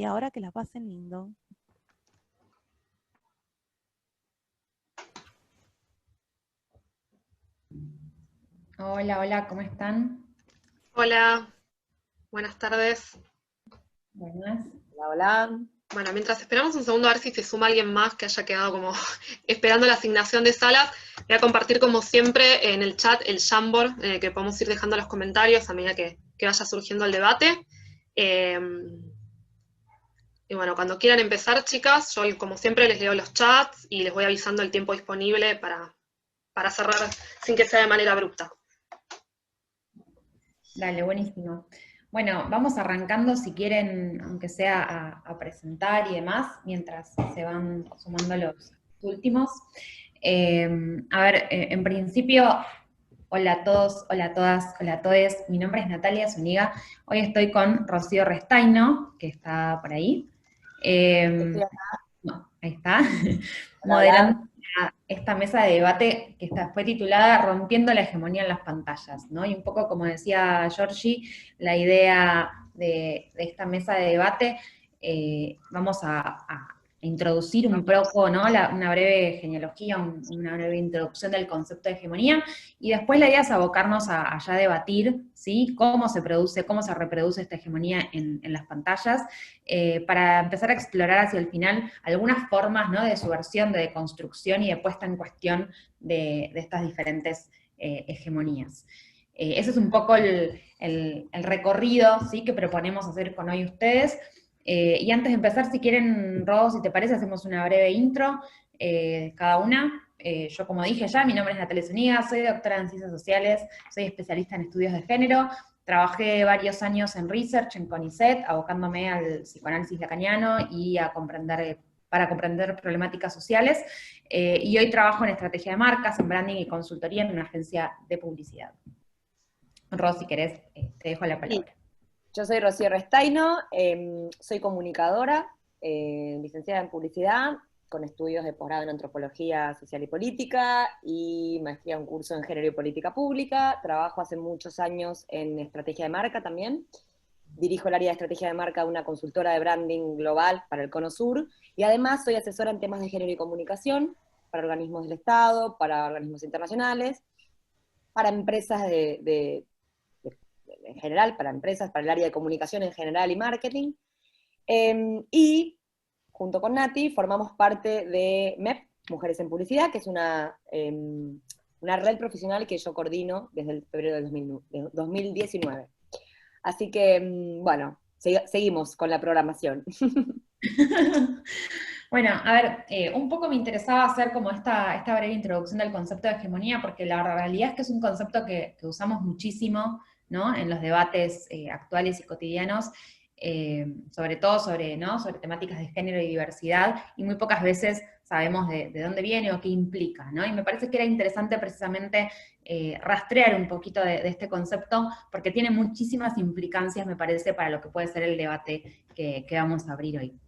y ahora que la pasen lindo. Hola, hola, ¿cómo están? Hola, buenas tardes. Buenas. Hola, hola. Bueno, mientras esperamos un segundo a ver si se suma alguien más que haya quedado como esperando la asignación de salas, voy a compartir como siempre en el chat el Jamboard, que podemos ir dejando los comentarios a medida que vaya surgiendo el debate. Y bueno, cuando quieran empezar, chicas, yo como siempre les leo los chats y les voy avisando el tiempo disponible para cerrar sin que sea de manera abrupta. Dale, buenísimo. Bueno, vamos arrancando si quieren, aunque sea a presentar y demás, mientras se van sumando los últimos. A ver, en principio, hola a todos, hola a todas, hola a todes. Mi nombre es Natalia Zúñiga. Hoy estoy con Rocío Restaino, que está por ahí. Estoy acá. No, ahí está. Hola, hola. Moderando esta mesa de debate que fue titulada Rompiendo la hegemonía en las pantallas, ¿no? Y un poco como decía Georgie, la idea de esta mesa de debate, vamos a introducir un poco, ¿no? Una breve genealogía, una breve introducción del concepto de hegemonía, y después la idea es abocarnos a ya debatir, ¿sí? Cómo se produce, cómo se reproduce esta hegemonía en las pantallas, para empezar a explorar hacia el final algunas formas, ¿no? De subversión, de deconstrucción y de puesta en cuestión de estas diferentes hegemonías. Ese es un poco el recorrido, ¿sí? Que proponemos hacer con hoy ustedes. Y antes de empezar, si quieren, Ro, si te parece, hacemos una breve intro, cada una. Yo, como dije ya, mi nombre es Natalia Zúñiga, soy doctora en Ciencias Sociales, soy especialista en estudios de género, trabajé varios años en research, en CONICET, abocándome al psicoanálisis lacaniano y para comprender problemáticas sociales, y hoy trabajo en estrategia de marcas, en branding y consultoría en una agencia de publicidad. Ro, si querés, te dejo la Sí, palabra. yo soy Rocío Restaino, soy comunicadora, licenciada en publicidad, con estudios de posgrado en antropología social y política y maestría en curso en género y política pública. Trabajo hace muchos años en estrategia de marca también. Dirijo el área de estrategia de marca de una consultora de branding global para el Cono Sur y además soy asesora en temas de género y comunicación para organismos del Estado, para organismos internacionales, para empresas en general, para empresas, para el área de comunicación en general y marketing. Y junto con Nati formamos parte de MEP, Mujeres en Publicidad, que es una red profesional que yo coordino desde el febrero de 2019. Así que, bueno, seguimos con la programación. Bueno, a ver, un poco me interesaba hacer como esta breve introducción del concepto de hegemonía, porque la realidad es que es un concepto que usamos muchísimo, ¿no? En los debates actuales y cotidianos, sobre todo sobre temáticas de género y diversidad, y muy pocas veces sabemos de dónde viene o qué implica, ¿no? Y me parece que era interesante precisamente rastrear un poquito de este concepto, porque tiene muchísimas implicancias, me parece, para lo que puede ser el debate que vamos a abrir hoy.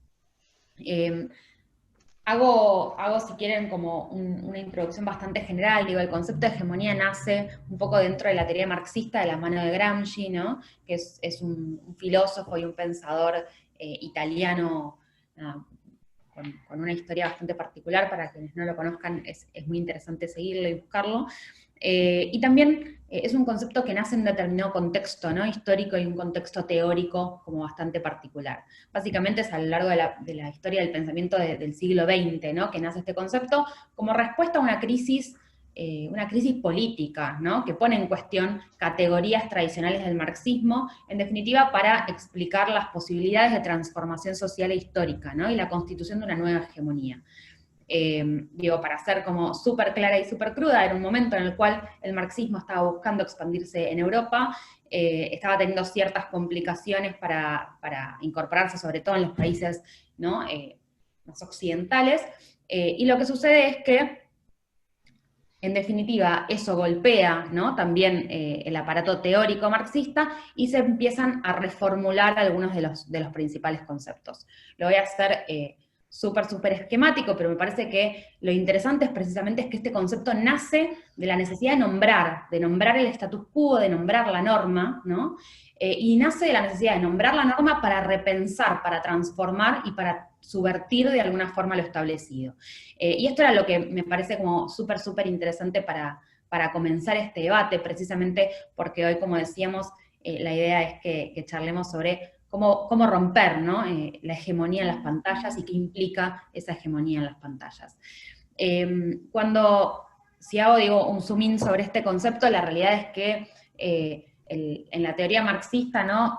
Hago, si quieren, como una introducción bastante general. Digo, el concepto de hegemonía nace un poco dentro de la teoría marxista de la mano de Gramsci, ¿no? Que es un filósofo y un pensador italiano, con una historia bastante particular. Para quienes no lo conozcan, es muy interesante seguirlo y buscarlo. Y también es un concepto que nace en un determinado contexto, ¿no? Histórico, y un contexto teórico como bastante particular. Básicamente es a lo largo de la historia del pensamiento del siglo XX, ¿no? Que nace este concepto como respuesta a una crisis política, ¿no? Que pone en cuestión categorías tradicionales del marxismo, en definitiva para explicar las posibilidades de transformación social e histórica, ¿no? Y la constitución de una nueva hegemonía. Para ser como súper clara y súper cruda, era un momento en el cual el marxismo estaba buscando expandirse en Europa, estaba teniendo ciertas complicaciones para incorporarse, sobre todo en los países, ¿no? Más occidentales, y lo que sucede es que, en definitiva, eso golpea, ¿no? También el aparato teórico marxista, y se empiezan a reformular algunos de los principales conceptos. Lo voy a hacer súper esquemático, pero me parece que lo interesante es precisamente que este concepto nace de la necesidad de nombrar el status quo, de nombrar la norma, ¿no? Y nace de la necesidad de nombrar la norma para repensar, para transformar y para subvertir de alguna forma lo establecido. Y esto era lo que me parece como súper interesante para comenzar este debate, precisamente porque hoy, como decíamos, la idea es que charlemos sobre cómo romper, ¿no? La hegemonía en las pantallas y qué implica esa hegemonía en las pantallas. Si hago, digo, un zoom in sobre este concepto, la realidad es que en la teoría marxista, ¿no?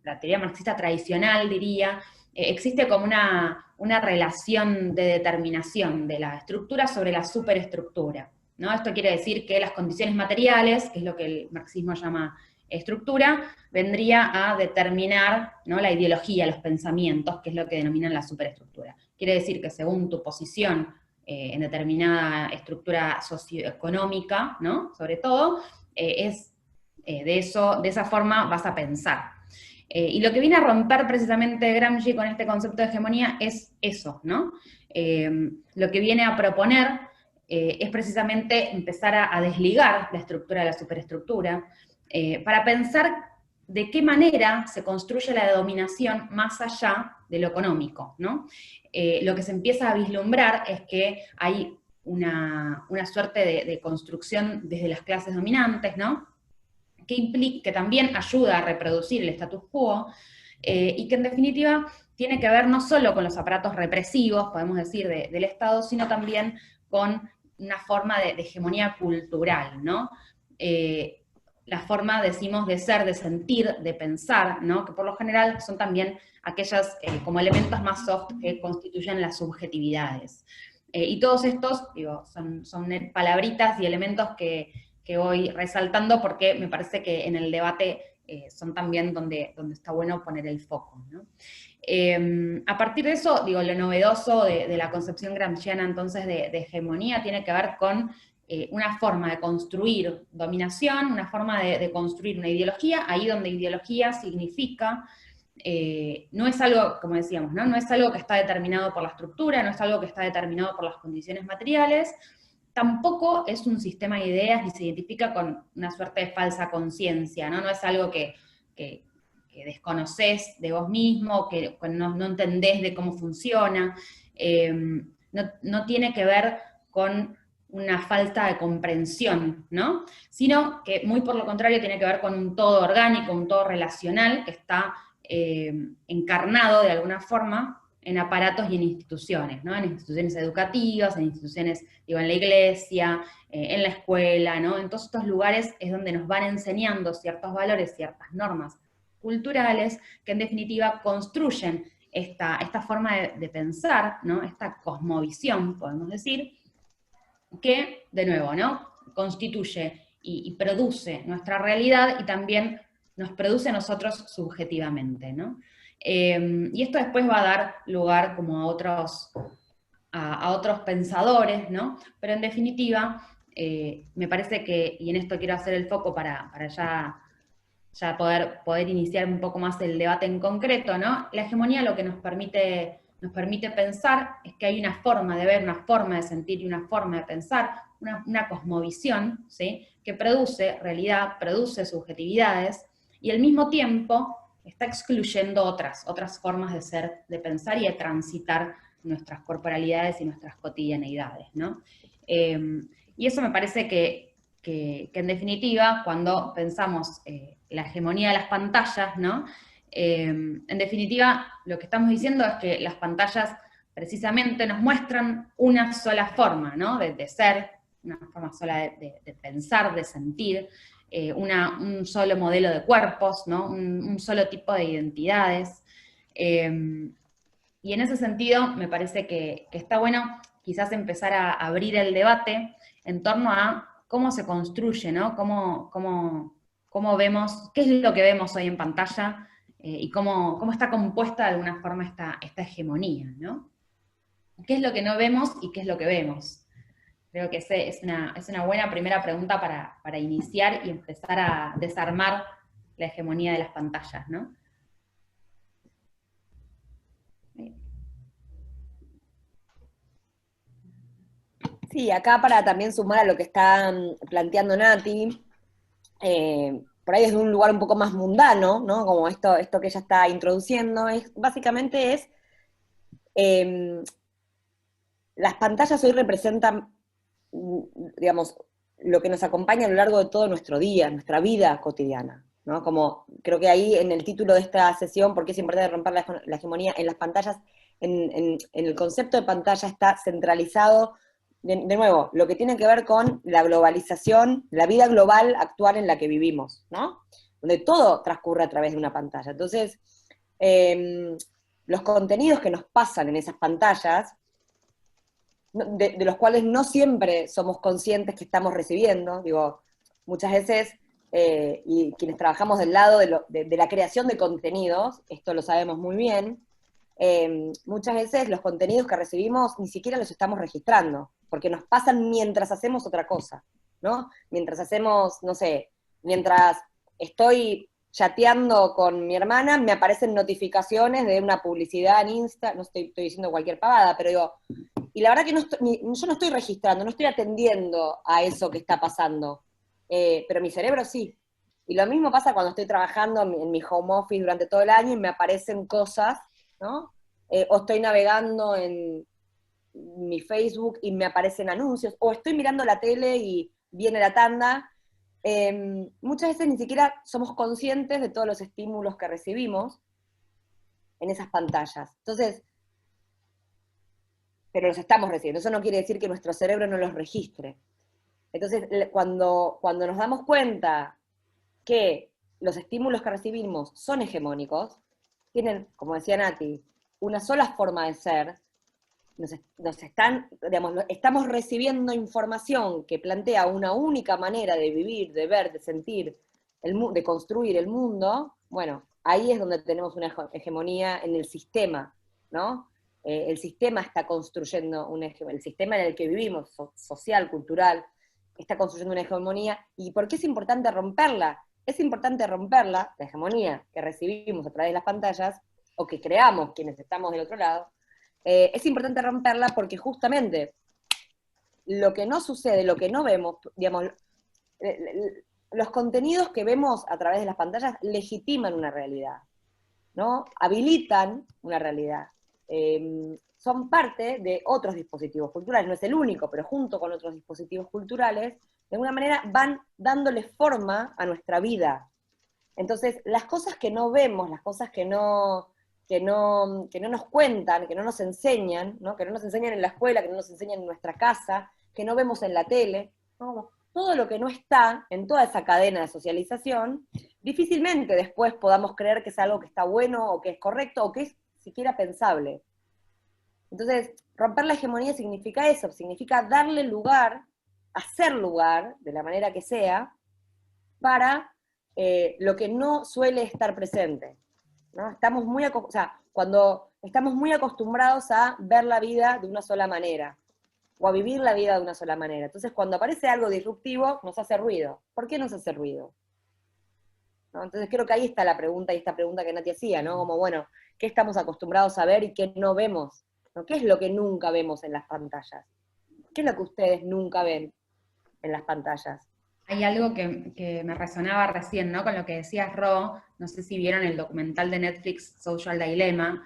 La teoría marxista tradicional, diría, existe como una relación de determinación de la estructura sobre la superestructura, ¿no? Esto quiere decir que las condiciones materiales, que es lo que el marxismo llama estructura, vendría a determinar, ¿no? La ideología, los pensamientos, que es lo que denominan la superestructura. Quiere decir que según tu posición en determinada estructura socioeconómica, ¿no? Sobre todo, de esa forma vas a pensar. Y lo que viene a romper precisamente Gramsci con este concepto de hegemonía es eso, ¿no? Lo que viene a proponer es precisamente empezar a desligar la estructura de la superestructura, para pensar de qué manera se construye la dominación más allá de lo económico, ¿no? Lo que se empieza a vislumbrar es que hay una suerte de construcción desde las clases dominantes, ¿no? Que también ayuda a reproducir el status quo, y que en definitiva tiene que ver no solo con los aparatos represivos, podemos decir, del Estado, sino también con una forma de hegemonía cultural, ¿no? La forma, decimos, de ser, de sentir, de pensar, ¿no? Que por lo general son también aquellas como elementos más soft que constituyen las subjetividades. Y todos estos, digo, son palabritas y elementos que voy resaltando porque me parece que en el debate son también donde está bueno poner el foco, ¿no? A partir de eso, digo, lo novedoso de la concepción gramsciana entonces de hegemonía tiene que ver con una forma de construir dominación, una forma de construir una ideología, ahí donde ideología significa, no es algo, como decíamos, ¿no? No es algo que está determinado por la estructura, no es algo que está determinado por las condiciones materiales, tampoco es un sistema de ideas ni se identifica con una suerte de falsa conciencia, ¿no? No es algo que desconoces de vos mismo, que no entendés de cómo funciona, no tiene que ver con una falta de comprensión, ¿no? Sino que muy por lo contrario tiene que ver con un todo orgánico, un todo relacional que está encarnado de alguna forma en aparatos y en instituciones, ¿no? En instituciones educativas, en instituciones, digo, en la iglesia, en la escuela, ¿no? En todos estos lugares es donde nos van enseñando ciertos valores, ciertas normas culturales, que en definitiva construyen esta forma de pensar, ¿no? Esta cosmovisión, podemos decir, que, de nuevo, ¿no? Constituye y produce nuestra realidad y también nos produce a nosotros subjetivamente, ¿no? Y esto después va a dar lugar como a otros pensadores, ¿no? Pero en definitiva, me parece que, y en esto quiero hacer el foco para ya poder iniciar un poco más el debate en concreto, ¿no? La hegemonía lo que nos permite pensar es que hay una forma de ver, una forma de sentir y una forma de pensar, una cosmovisión, ¿sí? Que produce realidad, produce subjetividades, y al mismo tiempo está excluyendo otras formas de ser, de pensar y de transitar nuestras corporalidades y nuestras cotidianeidades, ¿no? Y eso me parece que en definitiva, cuando pensamos la hegemonía de las pantallas, ¿no? En definitiva, lo que estamos diciendo es que las pantallas precisamente nos muestran una sola forma, ¿no? De ser, una forma sola de pensar, de sentir, un solo modelo de cuerpos, ¿no? Un solo tipo de identidades. Y en ese sentido, me parece que está bueno quizás empezar a abrir el debate en torno a cómo se construye, ¿no? Cómo vemos, qué es lo que vemos hoy en pantalla, y cómo está compuesta de alguna forma esta hegemonía, ¿no? ¿Qué es lo que no vemos y qué es lo que vemos? Creo que es una buena primera pregunta para iniciar y empezar a desarmar la hegemonía de las pantallas, ¿no? Sí, acá para también sumar a lo que está planteando Nati, por ahí desde un lugar un poco más mundano, ¿no? Como esto que ella está introduciendo, básicamente es, eh, las pantallas hoy representan, digamos, lo que nos acompaña a lo largo de todo nuestro día, nuestra vida cotidiana, ¿no? Como creo que ahí en el título de esta sesión, ¿por qué es importante romper la hegemonía en las pantallas? En el concepto de pantalla está centralizado, de nuevo, lo que tiene que ver con la globalización, la vida global actual en la que vivimos, ¿no? Donde todo transcurre a través de una pantalla. Entonces, los contenidos que nos pasan en esas pantallas, de los cuales no siempre somos conscientes que estamos recibiendo, digo, muchas veces, y quienes trabajamos del lado de la creación de contenidos, esto lo sabemos muy bien, muchas veces los contenidos que recibimos ni siquiera los estamos registrando, porque nos pasan mientras hacemos otra cosa, ¿no? Mientras hacemos, no sé, mientras estoy chateando con mi hermana, me aparecen notificaciones de una publicidad en Insta, no estoy diciendo cualquier pavada, pero digo, y la verdad que yo no estoy registrando, no estoy atendiendo a eso que está pasando, pero mi cerebro sí. Y lo mismo pasa cuando estoy trabajando en mi home office durante todo el año y me aparecen cosas, ¿no? O estoy navegando en mi Facebook y me aparecen anuncios, o estoy mirando la tele y viene la tanda. Muchas veces ni siquiera somos conscientes de todos los estímulos que recibimos en esas pantallas. Entonces, pero los estamos recibiendo. Eso no quiere decir que nuestro cerebro no los registre. Entonces, cuando nos damos cuenta que los estímulos que recibimos son hegemónicos, tienen, como decía Nati, una sola forma de ser, estamos recibiendo información que plantea una única manera de vivir, de ver, de sentir, de construir el mundo, bueno, ahí es donde tenemos una hegemonía en el sistema, ¿no? El sistema está construyendo el sistema en el que vivimos, social, cultural, está construyendo una hegemonía. ¿Y por qué es importante romperla? Es importante romperla, la hegemonía que recibimos a través de las pantallas, o que creamos quienes estamos del otro lado, es importante romperla porque justamente lo que no sucede, lo que no vemos, digamos, los contenidos que vemos a través de las pantallas legitiman una realidad, ¿no? Habilitan una realidad. Son parte de otros dispositivos culturales, no es el único, pero junto con otros dispositivos culturales, de alguna manera van dándole forma a nuestra vida. Entonces, las cosas que no vemos, las cosas que no nos cuentan, que no nos enseñan, ¿no? Que no nos enseñan en la escuela, que no nos enseñan en nuestra casa, que no vemos en la tele, ¿no? Todo lo que no está en toda esa cadena de socialización, difícilmente después podamos creer que es algo que está bueno, o que es correcto, o que es siquiera pensable. Entonces, romper la hegemonía significa eso, significa darle lugar, hacer lugar, de la manera que sea, para lo que no suele estar presente, ¿no? Estamos cuando estamos muy acostumbrados a ver la vida de una sola manera, o a vivir la vida de una sola manera. Entonces, cuando aparece algo disruptivo, nos hace ruido. ¿Por qué nos hace ruido? ¿No? Entonces, creo que ahí está la pregunta, y esta pregunta que Nati hacía, ¿no? Como, bueno, ¿qué estamos acostumbrados a ver y qué no vemos? ¿No? ¿Qué es lo que nunca vemos en las pantallas? ¿Qué es lo que ustedes nunca ven en las pantallas? Hay algo que me resonaba recién, ¿no? Con lo que decías, Ro, no sé si vieron el documental de Netflix, Social Dilemma,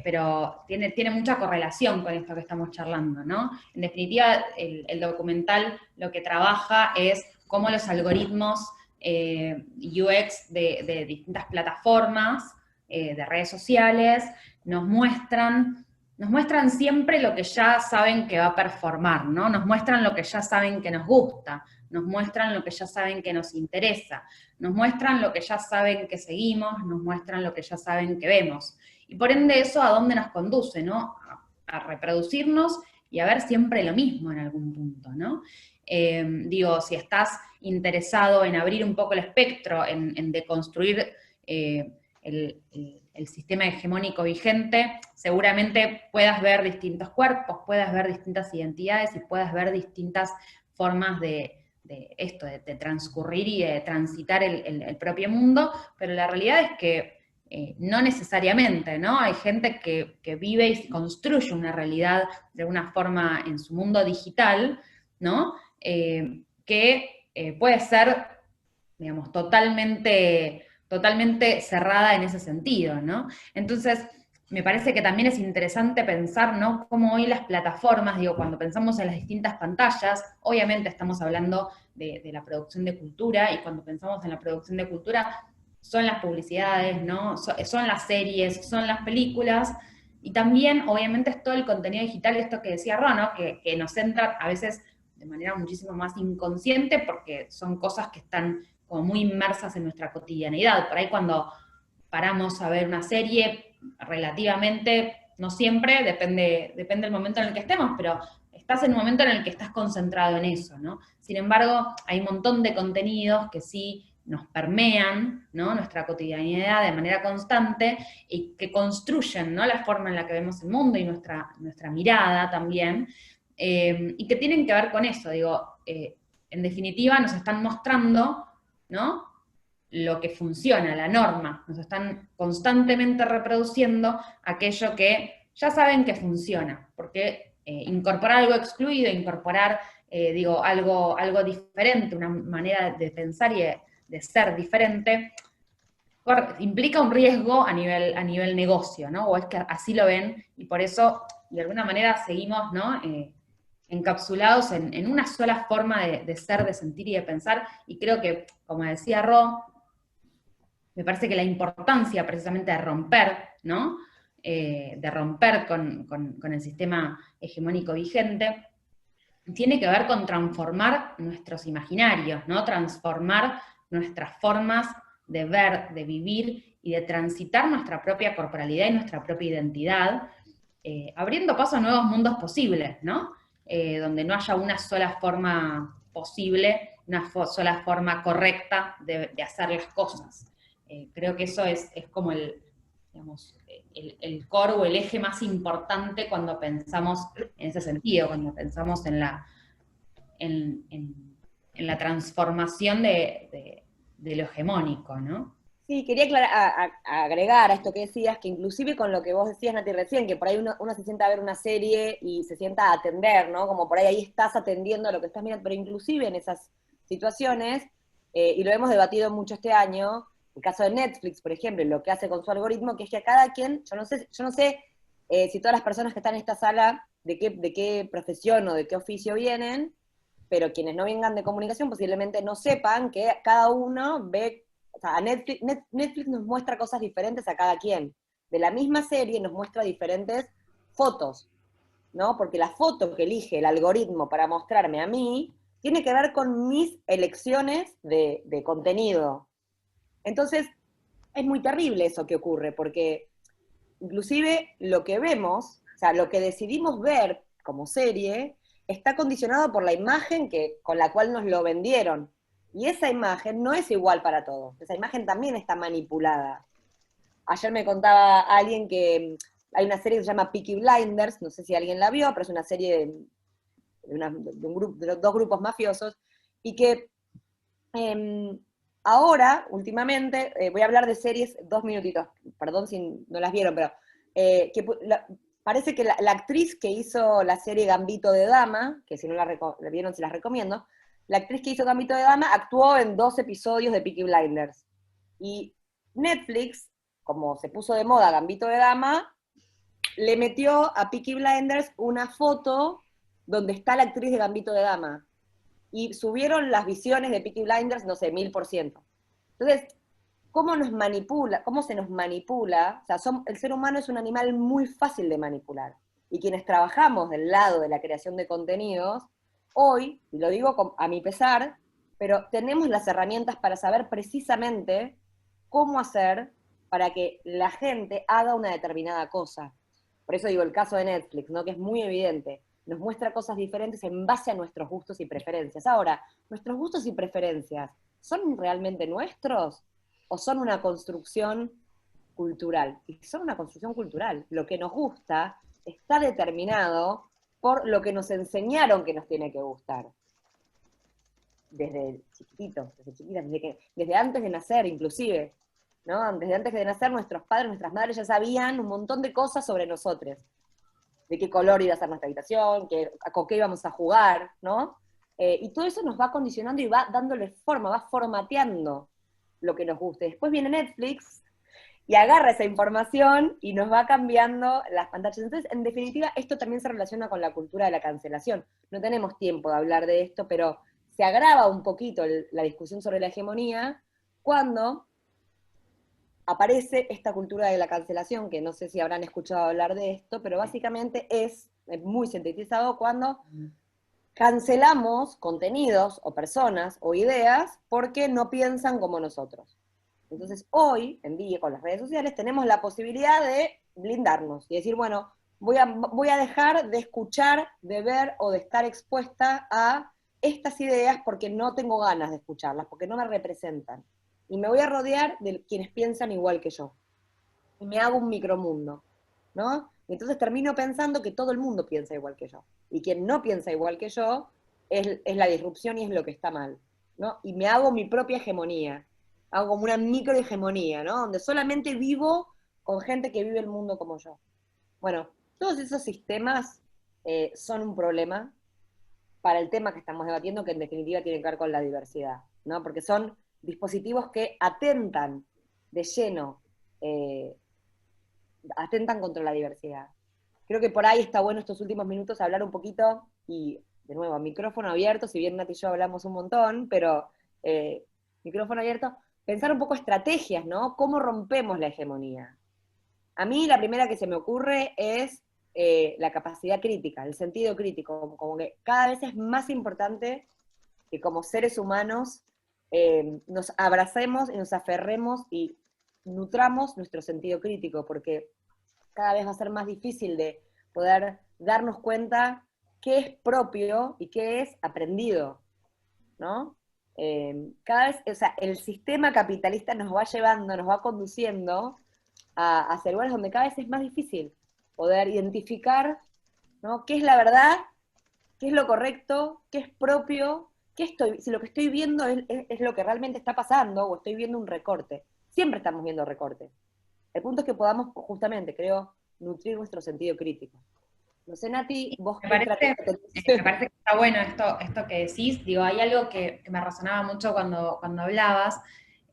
pero tiene mucha correlación con esto que estamos charlando, ¿no? En definitiva, el documental lo que trabaja es cómo los algoritmos UX de distintas plataformas, de redes sociales, nos muestran siempre lo que ya saben que va a performar, ¿no? Nos muestran lo que ya saben que nos gusta, nos muestran lo que ya saben que nos interesa, nos muestran lo que ya saben que seguimos, nos muestran lo que ya saben que vemos. Y por ende eso a dónde nos conduce, ¿no? A reproducirnos y a ver siempre lo mismo en algún punto, ¿no? Si estás interesado en abrir un poco el espectro, en deconstruir el sistema hegemónico vigente, seguramente puedas ver distintos cuerpos, puedas ver distintas identidades y puedas ver distintas formas de transcurrir y de transitar el propio mundo, pero la realidad es que no necesariamente, ¿no? Hay gente que vive y construye una realidad de alguna forma en su mundo digital, ¿no? Que puede ser, digamos, totalmente cerrada en ese sentido, ¿no? Entonces, me parece que también es interesante pensar, ¿no? Cómo hoy las plataformas, digo, cuando pensamos en las distintas pantallas, obviamente estamos hablando de la producción de cultura, y cuando pensamos en la producción de cultura, son las publicidades, ¿no? Son las series, son las películas, y también, obviamente, es todo el contenido digital, esto que decía Rono, que nos entra a veces de manera muchísimo más inconsciente, porque son cosas que están como muy inmersas en nuestra cotidianidad. Por ahí cuando paramos a ver una serie, relativamente, no siempre, depende del momento en el que estemos, pero estás en un momento en el que estás concentrado en eso, ¿no? Sin embargo, hay un montón de contenidos que sí nos permean, ¿no? Nuestra cotidianidad de manera constante y que construyen, ¿no? La forma en la que vemos el mundo y nuestra mirada también, y que tienen que ver con eso, digo, en definitiva nos están mostrando, ¿no? Lo que funciona, la norma, nos están constantemente reproduciendo aquello que ya saben que funciona, porque incorporar algo excluido, incorporar, algo diferente, una manera de pensar y de ser diferente, implica un riesgo a nivel negocio, ¿no? O es que así lo ven, y por eso, de alguna manera, seguimos, ¿no? Encapsulados en una sola forma de ser, de sentir y de pensar, y creo que, como decía Ro, me parece que la importancia precisamente de romper, ¿no? De romper con el sistema hegemónico vigente, tiene que ver con transformar nuestros imaginarios, ¿no? Transformar nuestras formas de ver, de vivir y de transitar nuestra propia corporalidad y nuestra propia identidad, abriendo paso a nuevos mundos posibles, ¿no? Donde no haya una sola forma posible, una sola forma correcta de hacer las cosas. Creo que eso es como digamos, el core o el eje más importante cuando pensamos en ese sentido, cuando pensamos en la transformación de lo hegemónico, ¿no? Sí, quería agregar a esto que decías, que inclusive con lo que vos decías, Nati, recién, que por ahí uno se sienta a ver una serie y se sienta a atender, ¿no? Como por ahí estás atendiendo a lo que estás mirando, pero inclusive en esas situaciones, y lo hemos debatido mucho este año, el caso de Netflix, por ejemplo, lo que hace con su algoritmo, que es que a cada quien, yo no sé si todas las personas que están en esta sala, de qué profesión o de qué oficio vienen, pero quienes no vengan de comunicación posiblemente no sepan que cada uno ve. O sea, Netflix nos muestra cosas diferentes a cada quien. De la misma serie nos muestra diferentes fotos, ¿no? Porque la foto que elige el algoritmo para mostrarme a mí tiene que ver con mis elecciones de contenido. Entonces, es muy terrible eso que ocurre, porque inclusive lo que vemos, o sea, lo que decidimos ver como serie, está condicionado por la imagen con la cual nos lo vendieron. Y esa imagen no es igual para todos, esa imagen también está manipulada. Ayer me contaba alguien que hay una serie que se llama Peaky Blinders, no sé si alguien la vio, pero es una serie de los dos grupos mafiosos, y que ahora, últimamente, voy a hablar de series, 2 minutitos, perdón si no las vieron, pero parece que la actriz que hizo la serie Gambito de Dama, que si no la vieron se las recomiendo, la actriz que hizo Gambito de Dama actuó en 2 episodios de Peaky Blinders. Y Netflix, como se puso de moda Gambito de Dama, le metió a Peaky Blinders una foto donde está la actriz de Gambito de Dama. Y subieron las visiones de Peaky Blinders, no sé, 1000%. Entonces, ¿cómo nos manipula? ¿Cómo se nos manipula? O sea, el ser humano es un animal muy fácil de manipular. Y quienes trabajamos del lado de la creación de contenidos, hoy, y lo digo a mi pesar, pero tenemos las herramientas para saber precisamente cómo hacer para que la gente haga una determinada cosa. Por eso digo el caso de Netflix, ¿no? Que es muy evidente. Nos muestra cosas diferentes en base a nuestros gustos y preferencias. Ahora, ¿nuestros gustos y preferencias son realmente nuestros o son una construcción cultural? Y son una construcción cultural. Lo que nos gusta está determinado por lo que nos enseñaron que nos tiene que gustar. Desde chiquititos, desde chiquitas, desde antes de nacer inclusive. ¿no? Desde antes de nacer, nuestros padres, nuestras madres ya sabían un montón de cosas sobre nosotros, de qué color iba a ser nuestra habitación, con qué íbamos a jugar, ¿no? Y todo eso nos va condicionando y va dándole forma, va formateando lo que nos guste. Después viene Netflix y agarra esa información y nos va cambiando las pantallas. Entonces, en definitiva, esto también se relaciona con la cultura de la cancelación. No tenemos tiempo de hablar de esto, pero se agrava un poquito la discusión sobre la hegemonía cuando aparece esta cultura de la cancelación, que no sé si habrán escuchado hablar de esto, pero básicamente es muy sintetizado cuando cancelamos contenidos o personas o ideas porque no piensan como nosotros. Entonces hoy en día con las redes sociales tenemos la posibilidad de blindarnos y decir, bueno, voy a dejar de escuchar, de ver o de estar expuesta a estas ideas porque no tengo ganas de escucharlas, porque no me representan. Y me voy a rodear de quienes piensan igual que yo. Y me hago un micromundo, ¿no? Y entonces termino pensando que todo el mundo piensa igual que yo. Y quien no piensa igual que yo es la disrupción y es lo que está mal, ¿no? Y me hago mi propia hegemonía. Hago como una microhegemonía, ¿no? Donde solamente vivo con gente que vive el mundo como yo. Bueno, todos esos sistemas son un problema para el tema que estamos debatiendo, que en definitiva tiene que ver con la diversidad, ¿no? Porque son dispositivos que atentan de lleno, atentan contra la diversidad. Creo que por ahí está bueno estos últimos minutos hablar un poquito, y de nuevo, micrófono abierto, si bien Nati y yo hablamos un montón, pero micrófono abierto, pensar un poco estrategias, ¿no? ¿Cómo rompemos la hegemonía? A mí la primera que se me ocurre es la capacidad crítica, el sentido crítico, como que cada vez es más importante que como seres humanos nos abracemos y nos aferremos y nutramos nuestro sentido crítico, porque cada vez va a ser más difícil de poder darnos cuenta qué es propio y qué es aprendido, ¿no? Cada vez, o sea, el sistema capitalista nos va llevando, nos va conduciendo hacia lugares donde cada vez es más difícil poder identificar, ¿no? ¿Qué es la verdad? ¿Qué es lo correcto? ¿Qué es propio? Si lo que estoy viendo es lo que realmente está pasando o estoy viendo un recorte. Siempre estamos viendo recortes. El punto es que podamos justamente, creo, nutrir nuestro sentido crítico. No sé, Nati, vos Me qué parece, estrategia me parece que está bueno esto que decís. Digo, hay algo que me resonaba mucho cuando hablabas.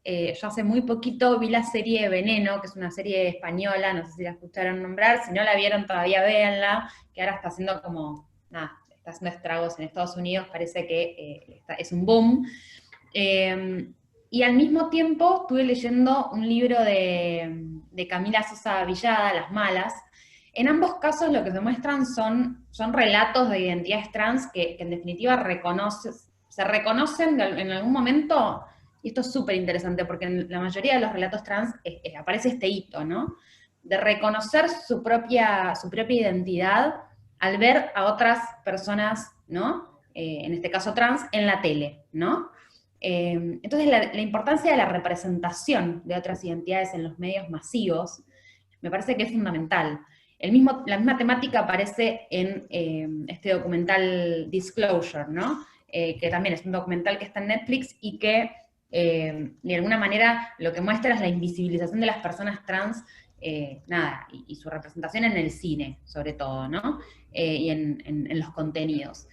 Yo hace muy poquito vi la serie Veneno, que es una serie española, no sé si la escucharon nombrar, si no la vieron todavía véanla, que ahora está haciendo como, nada, está haciendo estragos en Estados Unidos, parece que es un boom. Y al mismo tiempo estuve leyendo un libro de Camila Sosa Villada, Las Malas. En ambos casos lo que se muestran son relatos de identidades trans que en definitiva se reconocen en algún momento, y esto es súper interesante porque en la mayoría de los relatos trans aparece este hito, ¿no? De reconocer su propia identidad al ver a otras personas, ¿no? En este caso trans, en la tele, ¿no? Entonces la importancia de la representación de otras identidades en los medios masivos me parece que es fundamental. La misma temática aparece en este documental Disclosure, ¿no? Que también es un documental que está en Netflix y que de alguna manera lo que muestra es la invisibilización de las personas trans, y su representación en el cine, sobre todo, ¿no? Y en los contenidos.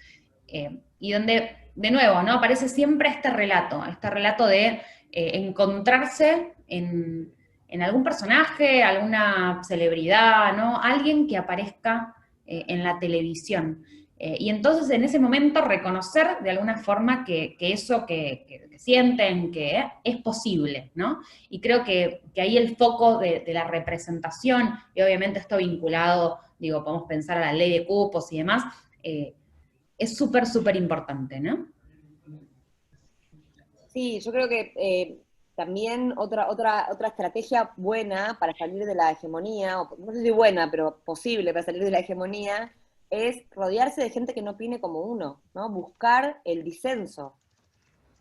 Y donde, de nuevo, ¿no? Aparece siempre este relato de encontrarse en algún personaje, alguna celebridad, ¿no? Alguien que aparezca en la televisión. Y entonces en ese momento reconocer de alguna forma que eso que sienten que es posible, ¿no? Y creo que ahí el foco de la representación, y obviamente esto vinculado, digo, podemos pensar a la ley de cupos y demás, es súper, súper importante, ¿no? Sí, yo creo que también otra estrategia buena para salir de la hegemonía, o no sé si buena, pero posible para salir de la hegemonía, es rodearse de gente que no opine como uno, ¿no? Buscar el disenso.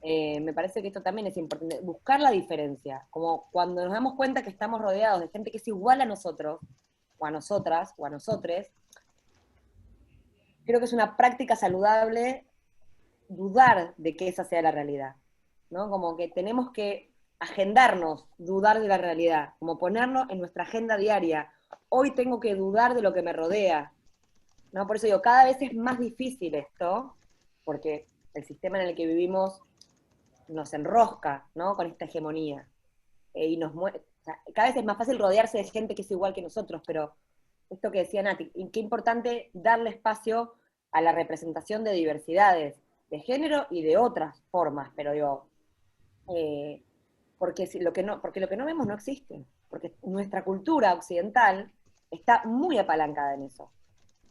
Me parece que esto también es importante, buscar la diferencia, como cuando nos damos cuenta que estamos rodeados de gente que es igual a nosotros, o a nosotras, o a nosotres, creo que es una práctica saludable dudar de que esa sea la realidad, ¿no? Como que tenemos que agendarnos, dudar de la realidad, como ponernos en nuestra agenda diaria. Hoy tengo que dudar de lo que me rodea, ¿no? Por eso digo, cada vez es más difícil esto, porque el sistema en el que vivimos nos enrosca, ¿no? Con esta hegemonía. O sea, cada vez es más fácil rodearse de gente que es igual que nosotros, pero esto que decía Nati, qué importante darle espacio a la representación de diversidades, de género y de otras formas, pero digo, porque lo que no vemos no existe, porque nuestra cultura occidental está muy apalancada en eso,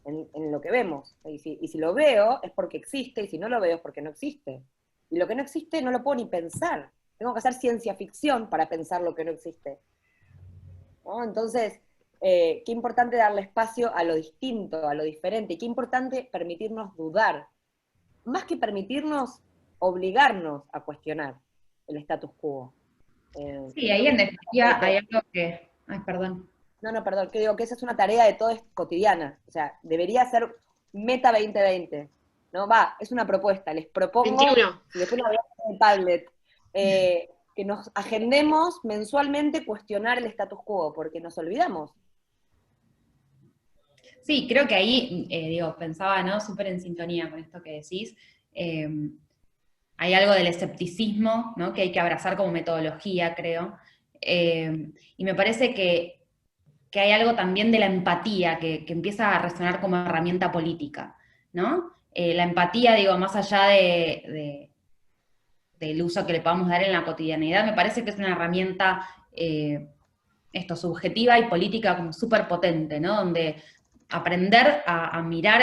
en lo que vemos, y si lo veo es porque existe, y si no lo veo es porque no existe, y lo que no existe no lo puedo ni pensar, tengo que hacer ciencia ficción para pensar lo que no existe, ¿no? Entonces, qué importante darle espacio a lo distinto, a lo diferente, y qué importante permitirnos dudar, más que permitirnos, obligarnos a cuestionar el status quo. Sí, ahí en definitiva hay algo que... Ay, perdón. No, perdón, que digo que esa es una tarea de todos cotidiana, o sea, debería ser Meta 2020, ¿no? Es una propuesta, les propongo, 21. y después la voy a hacer en Padlet, que nos agendemos mensualmente cuestionar el status quo, porque nos olvidamos. Sí, creo que ahí, digo, pensaba, ¿no? Súper en sintonía con esto que decís. Hay algo del escepticismo, ¿no? Que hay que abrazar como metodología, creo. Y me parece que hay algo también de la empatía que empieza a resonar como herramienta política, ¿no? La empatía, digo, más allá del uso que le podamos dar en la cotidianidad, me parece que es una herramienta subjetiva y política como súper potente, ¿no? Donde aprender a mirar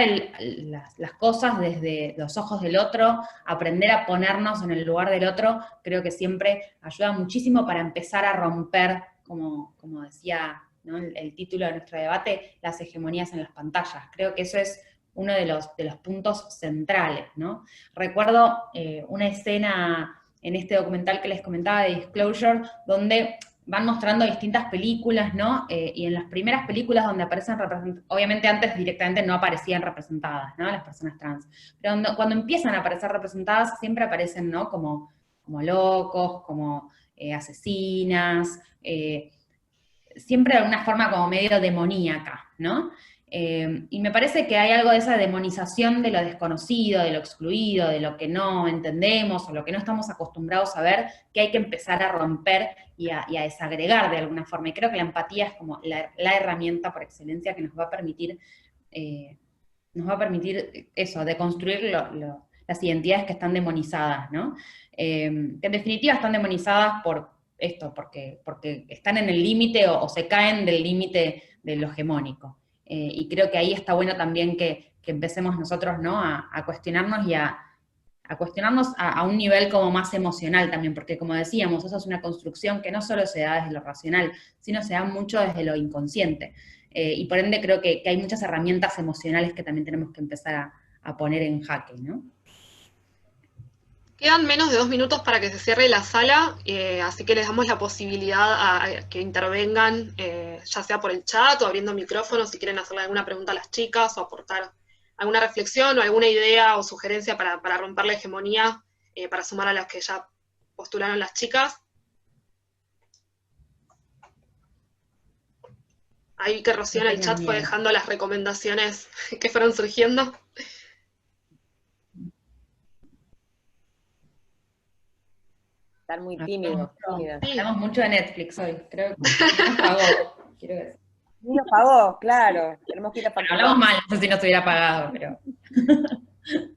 las cosas desde los ojos del otro, aprender a ponernos en el lugar del otro, creo que siempre ayuda muchísimo para empezar a romper, como decía, ¿no? el título de nuestro debate, las hegemonías en las pantallas. Creo que eso es uno de los puntos centrales, ¿no? Recuerdo una escena en este documental que les comentaba de Disclosure, donde van mostrando distintas películas, ¿no? Y en las primeras películas donde aparecen representadas, obviamente antes directamente no aparecían representadas, ¿no? Las personas trans. Pero cuando empiezan a aparecer representadas, siempre aparecen, ¿no? Como locos, como asesinas, siempre de alguna forma como medio demoníaca, ¿no? Y me parece que hay algo de esa demonización de lo desconocido, de lo excluido, de lo que no entendemos o lo que no estamos acostumbrados a ver, que hay que empezar a romper y a desagregar de alguna forma. Y creo que la empatía es como la herramienta por excelencia que nos va a permitir eso, de construir las identidades que están demonizadas, ¿no? Que en definitiva están demonizadas por esto, porque están en el límite o se caen del límite de lo hegemónico. Y creo que ahí está bueno también que empecemos nosotros, ¿no? a cuestionarnos y a cuestionarnos a un nivel como más emocional también, porque como decíamos, eso es una construcción que no solo se da desde lo racional, sino se da mucho desde lo inconsciente. Y por ende creo que hay muchas herramientas emocionales que también tenemos que empezar a poner en jaque, ¿no? Quedan menos de 2 minutos para que se cierre la sala, así que les damos la posibilidad a que intervengan, ya sea por el chat o abriendo micrófonos, si quieren hacerle alguna pregunta a las chicas o aportar alguna reflexión o alguna idea o sugerencia para romper la hegemonía, para sumar a las que ya postularon las chicas. Ahí que Rocío en el chat fue dejando las recomendaciones que fueron surgiendo. Están muy tímidos. Hablamos mucho de Netflix hoy, creo que nos pagó, quiero decir. Nos pagó, claro. Tenemos que ir a bueno, hablamos mal, no sé si nos hubiera pagado, pero...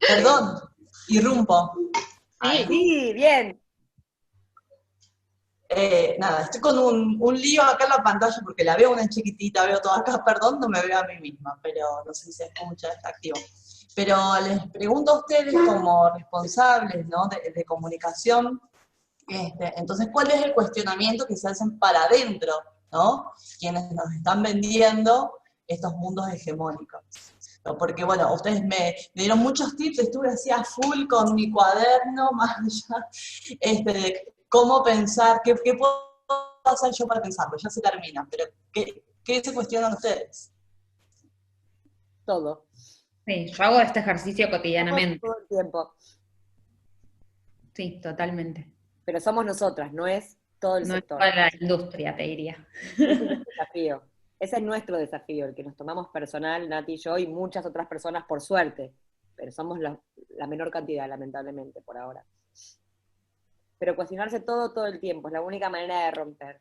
Perdón, irrumpo. Sí, bien. Nada, estoy con un lío acá en la pantalla porque la veo una chiquitita, veo todo acá, perdón, no me veo a mí misma, pero no sé si se escucha, está activo. Pero les pregunto a ustedes como responsables, ¿no? de comunicación, entonces, ¿cuál es el cuestionamiento que se hacen para adentro, ¿no? Quienes nos están vendiendo estos mundos hegemónicos. ¿No? Porque, bueno, ustedes me dieron muchos tips, estuve así a full con mi cuaderno, más allá, de cómo pensar, qué puedo hacer yo para pensarlo, ya se termina, pero ¿qué se cuestionan ustedes? Todo. Sí, yo hago este ejercicio cotidianamente. Todo el tiempo. Sí, totalmente. Pero somos nosotras, no es todo el No es sector. para la industria, te diría. Ese es el desafío. Ese es nuestro desafío, el que nos tomamos personal, Nati y yo, y muchas otras personas, por suerte. Pero somos la menor cantidad, lamentablemente, por ahora. Pero cuestionarse todo el tiempo, es la única manera de romper.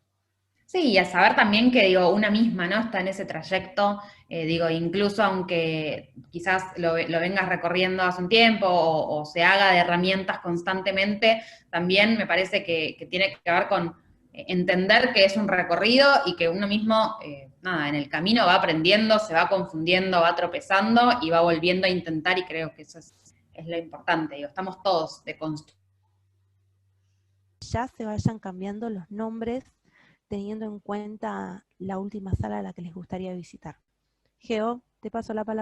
Sí, y a saber también que, digo, una misma, ¿no? Está en ese trayecto, digo, incluso aunque quizás lo vengas recorriendo hace un tiempo o se haga de herramientas constantemente, también me parece que tiene que ver con entender que es un recorrido y que uno mismo, nada, en el camino va aprendiendo, se va confundiendo, va tropezando y va volviendo a intentar, y creo que eso es lo importante, digo, estamos todos de construir. Ya se vayan cambiando los nombres teniendo en cuenta la última sala a la que les gustaría visitar. Geo, te paso la palabra.